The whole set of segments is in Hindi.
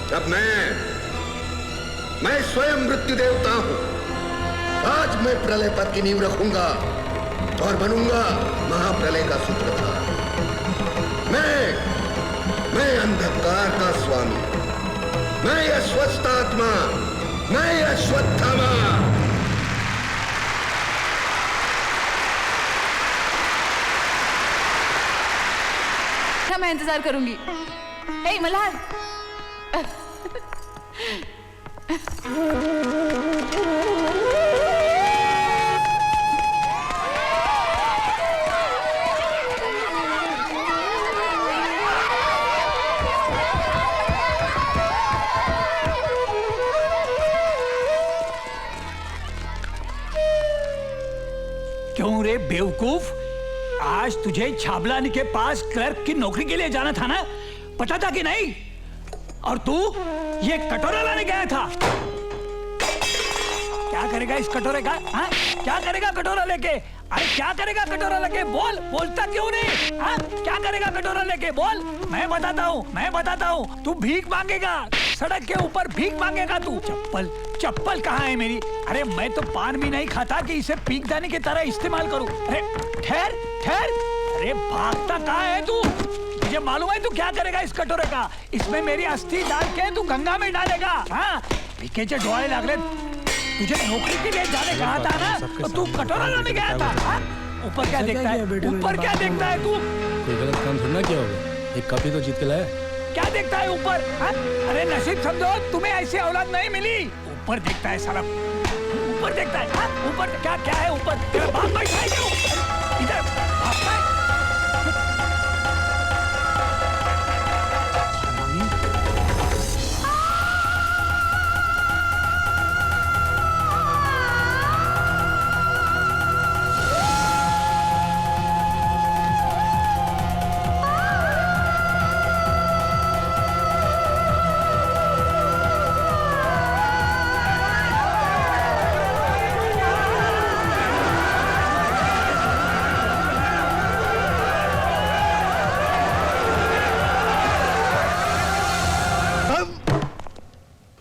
अब मैं स्वयं मृत्यु देवता हूं। आज मैं प्रलय पद की नींव रखूंगा और बनूंगा महाप्रलय का सूत्रधार। मैं अंधकार का स्वामी, मैं अश्वत्थात्मा, मैं अश्वत्थामा। मैं इंतजार करूंगी। हे मल्हार, क्यों रे बेवकूफ, आज तुझे छाबलानी के पास क्लर्क की नौकरी के लिए जाना था ना, पता था कि नहीं? और तू ये कटोरा लाने गया था। क्या करेगा इस कटोरे का? हाँ? क्या करेगा कटोरा लेके? अरे क्या करेगा कटोरा लेके? बोल, बोलता क्यों नहीं? हाँ? क्या करेगा कटोरा लेके? बोल। मैं बताता हूँ। तू भीख मांगेगा, सड़क के ऊपर भीख मांगेगा तू। चप्पल कहाँ है मेरी? अरे मैं तो पान भी नहीं खाता कि इसे पीकदानी की तरह इस्तेमाल करूँ। अरे ठहर, अरे भागता कहाँ है तू? मुझे मालूम है तू क्या करेगा इस कटोरे का। इसमें मेरी अस्थि डाल के तू गंगा में डालेगा। हाँ, पीके डोळे लागले। तुझे नौकरी के लिए जाने कहा था ना, तो तू कटोरा लाने गया था। ऊपर क्या देखता है? ऊपर क्या देखता है तू? कोई गलत काम थोड़ा किया होगा, एक कप ही तो जीत के लाया। क्या देखता है ऊपर? अरे नसीब समझो तुम्हें ऐसी औलाद नहीं मिली। ऊपर देखता है साला, ऊपर देखता है। ऊपर क्या है ऊपर? तेरा बाप बैठा है क्यों? इधर भागता है।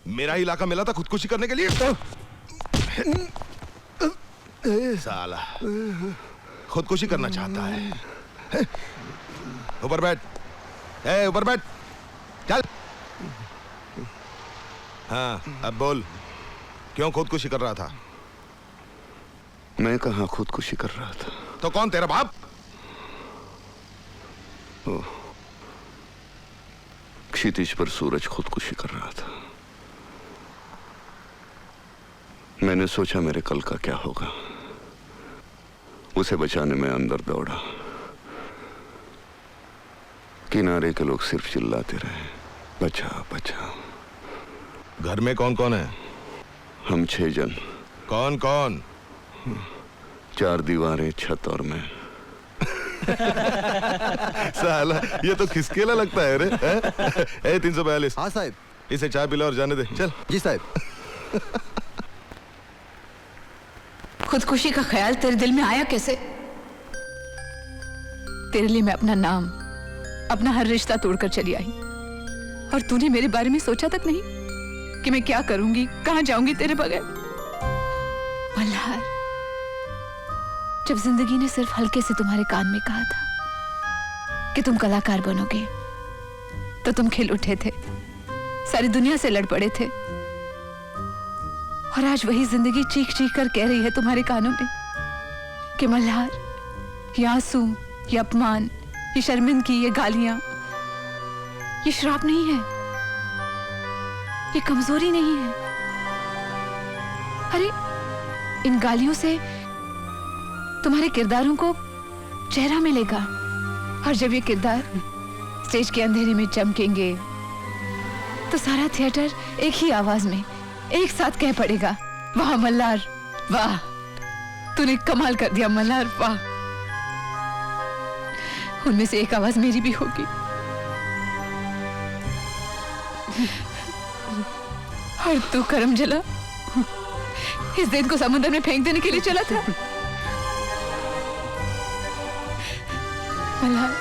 मेरा इलाका मिला था खुदकुशी करने के लिए। साला खुदकुशी करना चाहता है। ऊपर बैठ, ऊपर बैठ, चल। हाँ, अब बोल, क्यों खुदकुशी कर रहा था? मैं कहाँ खुदकुशी कर रहा था? तो कौन, तेरा बाप? क्षितिज पर सूरज खुदकुशी कर रहा था। मैंने सोचा मेरे कल का क्या होगा, उसे बचाने में अंदर दौड़ा। किनारे के लोग सिर्फ चिल्लाते रहे, बचाओ बचाओ। घर में कौन कौन है? हम 6 जन। कौन कौन? 4 दीवारें, छत और मैं। साला ये तो खिसकेला लगता है रे। 342। हाँ साहब। इसे चाय पिला और जाने दे, चल। जी साहब। खुदकुशी का ख्याल तेरे दिल में आया कैसे? तेरे लिए मैं अपना नाम, अपना हर रिश्ता तोड़कर चली आई, और तूने मेरे बारे में सोचा तक नहीं कि मैं क्या करूंगी, कहां जाऊंगी तेरे बगैर। मल्हार, जब जिंदगी ने सिर्फ हल्के से तुम्हारे कान में कहा था कि तुम कलाकार बनोगे, तो तुम खिल उठे थे, सारी दुनिया से लड़ पड़े थे। और आज वही जिंदगी चीख चीख कर कह रही है तुम्हारे कानों में कि मल्हार, ये आंसू, ये अपमान, ये शर्मिंदगी, ये गालियां, ये श्राप नहीं है, ये कमजोरी नहीं है। अरे इन गालियों से तुम्हारे किरदारों को चेहरा मिलेगा, और जब ये किरदार स्टेज के अंधेरे में चमकेंगे तो सारा थिएटर एक ही आवाज में एक साथ कह पड़ेगा, वाह मल्हार वाह, तूने कमाल कर दिया मल्हार वाह। उनमें से एक आवाज मेरी भी होगी, और तू करम जला इस दिन को समुद्र में फेंक देने के लिए चला था। मल्हार,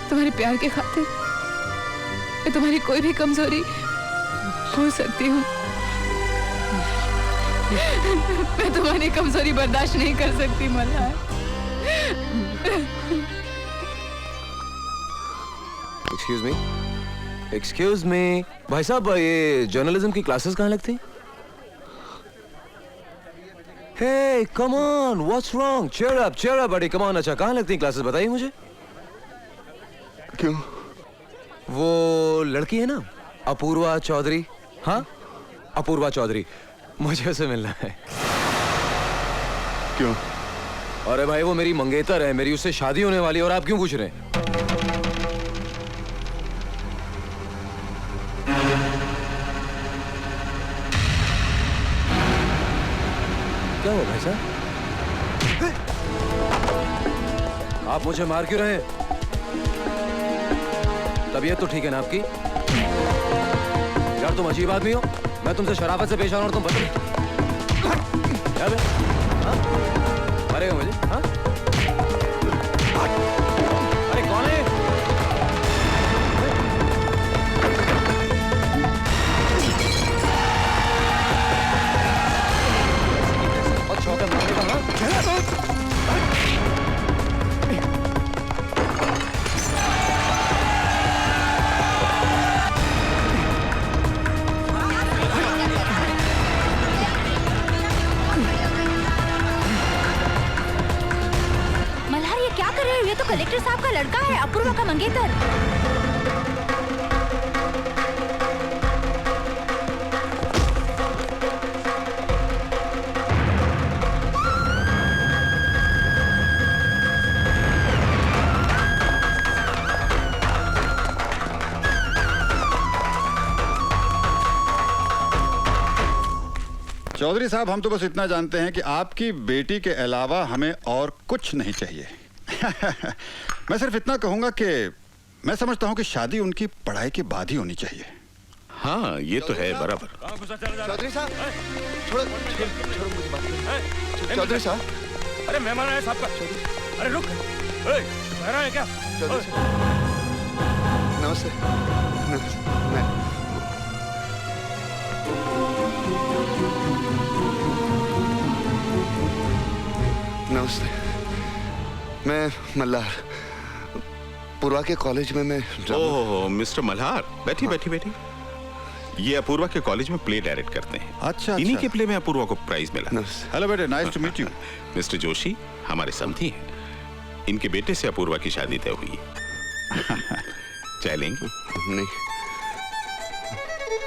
तुम्हारे प्यार के खातिर मैं तुम्हारी कोई भी कमजोरी भूल सकती हूँ। मैं तुम्हारी कमजोरी बर्दाश्त नहीं कर सकती मल्हार। एक्सक्यूज मी भाई साहब, ये जर्नलिज्म की क्लासेस कहाँ लगती हैं? Hey, come on, what's wrong? Cheer up, buddy, come on. अच्छा, कहाँ लगती हैं क्लासेस, बताइए मुझे। क्यों? वो लड़की है ना, अपूर्वा चौधरी। हाँ, अपूर्वा चौधरी, मुझे उसे मिलना है। क्यों? अरे भाई, वो मेरी मंगेतर है, मेरी उससे शादी होने वाली है, और आप क्यों पूछ रहे हैं? क्या हुआ भाई साहब? आप मुझे मार क्यों रहे हैं? तबीयत तो ठीक है ना आपकी? यार तुम अजीब आदमी हो, मैं तुमसे शराफत से पेश आ रहा हूं और तुम बदल क्या बे? हाँ? मारेगा मुझे? हाँ? अरे कौन है? और चौका मारने का, हाँ? कलेक्टर साहब का लड़का है, अपूर्वा का मंगेतर। चौधरी साहब, हम तो बस इतना जानते हैं कि आपकी बेटी के अलावा हमें और कुछ नहीं चाहिए। मैं सिर्फ इतना कहूंगा कि मैं समझता हूं कि शादी उनकी पढ़ाई के बाद ही होनी चाहिए। हाँ, ये तो है बराबर। चौधरी साहब, छोड़ो मुझे बात। चौधरी साहब, अरे मेहमान आया साहब का। अरे रुक, बहरा है क्या? चौधरी साहब, नमस्ते। नमस्ते, मैं मल्हार, पूर्वा के कॉलेज में मैं। ओह मिस्टर मल्हार, बैठी। ये अपूर्वा के कॉलेज में प्ले डायरेक्ट करते हैं। अच्छा। इन्हीं के प्ले में अपूर्वा को प्राइज मिला। हेलो बेटे, nice to meet you. Mister Joshi हमारे समधी हैं। इनके बेटे से अपूर्वा की शादी तय हुई। चाय लेंगे? नहीं।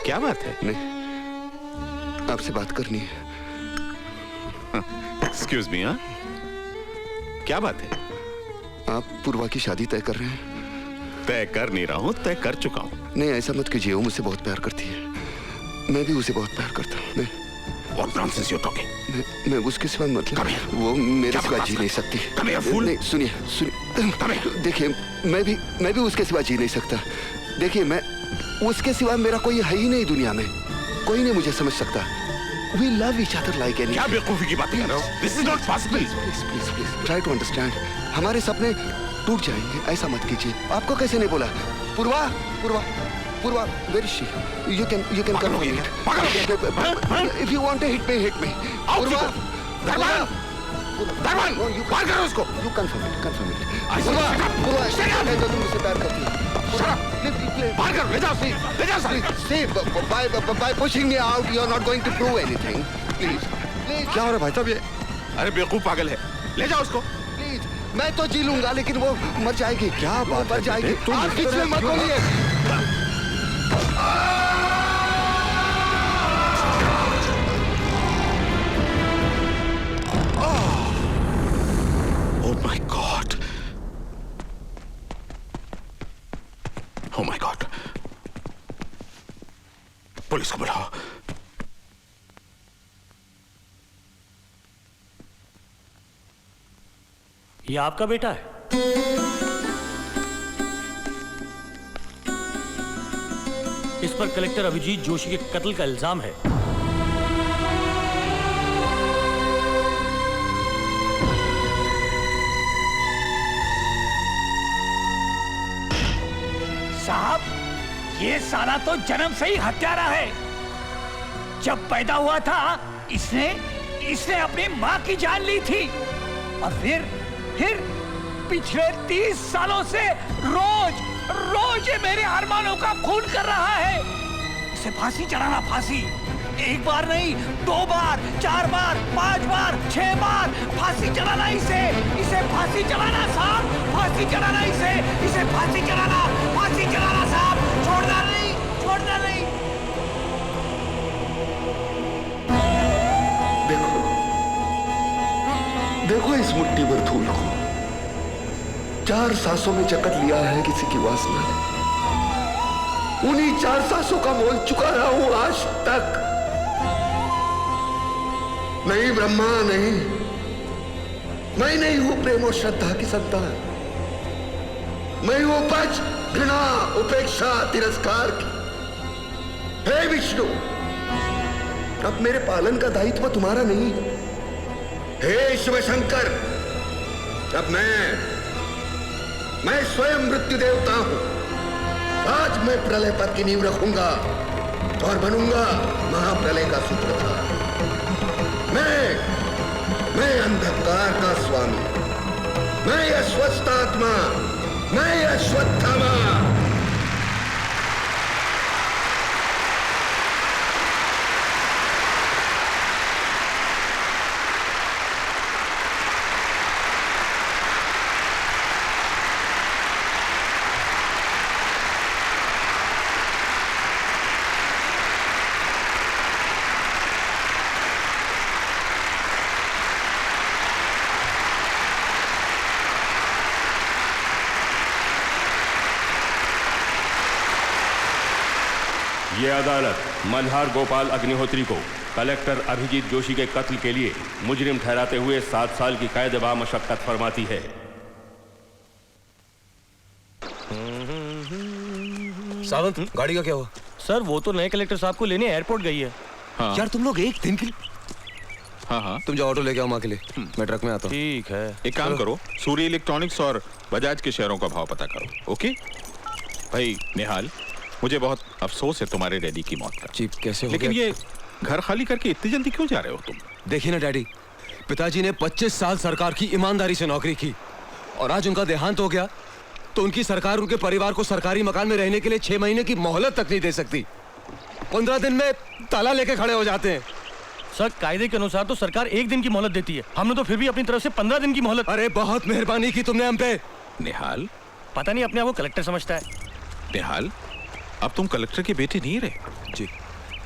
क्या बात है? नहीं, आपसे बात करनी है। Excuse me. हाँ, क्या बात है? आप पूर्वा की शादी तय कर रहे हैं? तय कर नहीं रहा हूँ, तय कर चुका हूँ। नहीं, ऐसा मत कीजिए, वो मुझसे बहुत प्यार करती है। मैं भी उसे बहुत प्यार करता हूँ। What nonsense you're talking? मैं उसके सिवा मतलब वो मेरे सिवा जी नहीं सकती। नहीं, सुनिए, देखिए, मैं भी उसके सिवा जी नहीं सकता। देखिए, मैं उसके सिवा मेरा कोई है ही नहीं दुनिया में। कोई नहीं मुझे समझ सकता। We love each other like anything. क्या बेवकूफी की बातें कर रहे हो? This is not possible. Please, try to understand. हमारे सपने टूट जाएंगे, ऐसा मत कीजिए। आपको कैसे नहीं बोला? पूर्वा, where is she? You can confirm it. If you want to hit me. पूर्वा, दरबान, मार करो उसको। You confirm it. पूर्वा, मैं तो तुमसे प्यार करती हूँ। मार करो, ले जाओ। See, by pushing me out, you are not going to prove anything. Please. क्या हो रहा है भाई साहब ये? अरे बेवकूफ पागल है, ले जाओ उसको। Please, मैं तो जी लूंगा, लेकिन वो मर जाएगी। क्या बात है? मर जाएगी। तुम आप बीच में मत बोलिए। Oh my God. Oh my God. Police को बुलाओ। ये आपका बेटा है? इस पर कलेक्टर अभिजीत जोशी के कत्ल का इल्जाम है। साहब, ये साला तो जन्म से ही हत्यारा है। जब पैदा हुआ था इसने अपनी माँ की जान ली थी और फिर पिछले 30 सालों से रोज ये मेरे अरमानों का खून कर रहा है। इसे फांसी चढ़ाना, फांसी। 1 बार नहीं, 2 बार, 4 बार, 5 बार, 6 बार फांसी चढ़ाना इसे फांसी चढ़ाना साहब, फांसी चढ़ाना इसे फांसी चढ़ाना साहब, छोड़ना नहीं। देखो इस मुट्ठी भर धूल को। 4 सांसों में जकड़ लिया है किसी की वासना ने। उन्हीं 4 सांसों का मोल चुका रहा हूं आज तक। नहीं ब्रह्मा, नहीं, मैं नहीं हूं प्रेम और श्रद्धा की संतान। मैं हूं उपज, घृणा, उपेक्षा, तिरस्कार की। हे विष्णु, अब मेरे पालन का दायित्व तुम्हारा नहीं है। हे शिव शंकर, अब मैं स्वयं मृत्यु देवता हूं। आज मैं प्रलय पथ की नींव रखूंगा और बनूंगा महाप्रलय का सूत्रधार। मैं अंधकार का स्वामी, मैं अस्वस्थ आत्मा, मैं अश्वत्थामा। ये अदालत मल्हार गोपाल अग्निहोत्री को कलेक्टर अभिजीत जोशी के कत्ल के लिए मुजरिम ठहराते हुए 7 साल की कैद बामशक्कत फरमाती है। सावंत, गाड़ी का क्या हुआ? सर वो तो नए कलेक्टर साहब को लेने एयरपोर्ट गई है। हाँ। यार तुम लोग एक दिन के लिए, हाँ, तुम जाओ ऑटो लेके आओ माँ के लिए, मैं ट्रक में आता हूँ। ठीक है। एक काम करो, सूर्य इलेक्ट्रॉनिक्स और बजाज के शेयरों का भाव पता करो। ओके भाई निहाल, मुझे बहुत अफसोस है तुम्हारे डैडी की मौत का। चीफ कैसे हो लेकिन गया? ये घर खाली करके इतनी जल्दी क्यों जा रहे हो तुम? देखिए ना डैडी, पिताजी ने 25 साल सरकार की ईमानदारी से नौकरी की और आज उनका देहांत हो गया तो उनकी सरकार उनके परिवार को सरकारी मकान में रहने के लिए 6 महीने की मोहलत तक नहीं दे सकती। 15 दिन में ताला लेके खड़े हो जाते हैं। सर कायदे के अनुसार तो सरकार 1 दिन की मोहलत देती है, हमने तो फिर भी अपनी तरफ से 15 दिन की मोहलत। अरे बहुत मेहरबानी की तुमने हम पे। निहाल, पता नहीं अपने आप को कलेक्टर समझता है। निहाल, अब तुम कलेक्टर के बेटे नहीं रहे जी।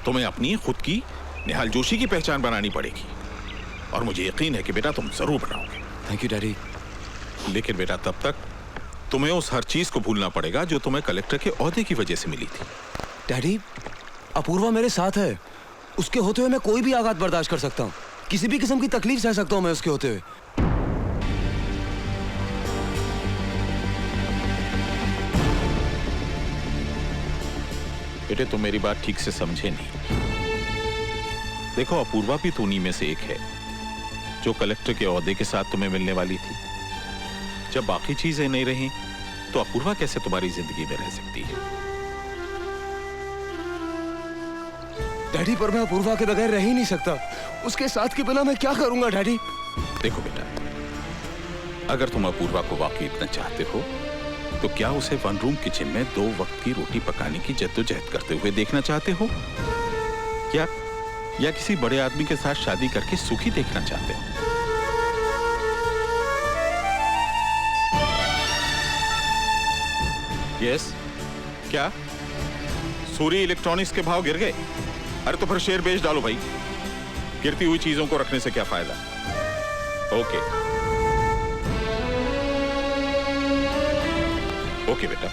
तुम्हें अपनी खुद की निहाल जोशी की पहचान बनानी पड़ेगी और मुझे यकीन है कि बेटा तुम जरूर बनाओगे। Thank you daddy. लेकिन बेटा तब तक तुम्हें उस हर चीज को भूलना पड़ेगा जो तुम्हें कलेक्टर के ओहदे की वजह से मिली थी। डैडी, अपूर्वा मेरे साथ है, उसके होते हुए मैं कोई भी आघात बर्दाश्त कर सकता हूँ, किसी भी किस्म की तकलीफ सह सकता हूँ मैं उसके होते हुए। बेटे तुम मेरी बात ठीक से समझे नहीं। देखो अपूर्वा भी तो उन्हीं में से एक है जो कलेक्टर के ओहदे के साथ तुम्हें मिलने वाली थी। जब बाकी चीजें नहीं रही तो अपूर्वा कैसे तुम्हारी जिंदगी में रह सकती है? डैडी, पर मैं अपूर्वा के बगैर रह ही नहीं सकता। उसके साथ के बिना मैं क्या करूंगा डैडी? देखो बेटा, अगर तुम अपूर्वा को वाकई इतना चाहते हो तो क्या उसे 1 रूम किचन में 2 वक्त की रोटी पकाने की जद्दोजहद करते हुए देखना चाहते हो या किसी बड़े आदमी के साथ शादी करके सुखी देखना चाहते हो? यस, क्या सूर्य इलेक्ट्रॉनिक्स के भाव गिर गए? अरे तो फिर शेयर बेच डालो भाई, गिरती हुई चीजों को रखने से क्या फायदा। ओके बेटा,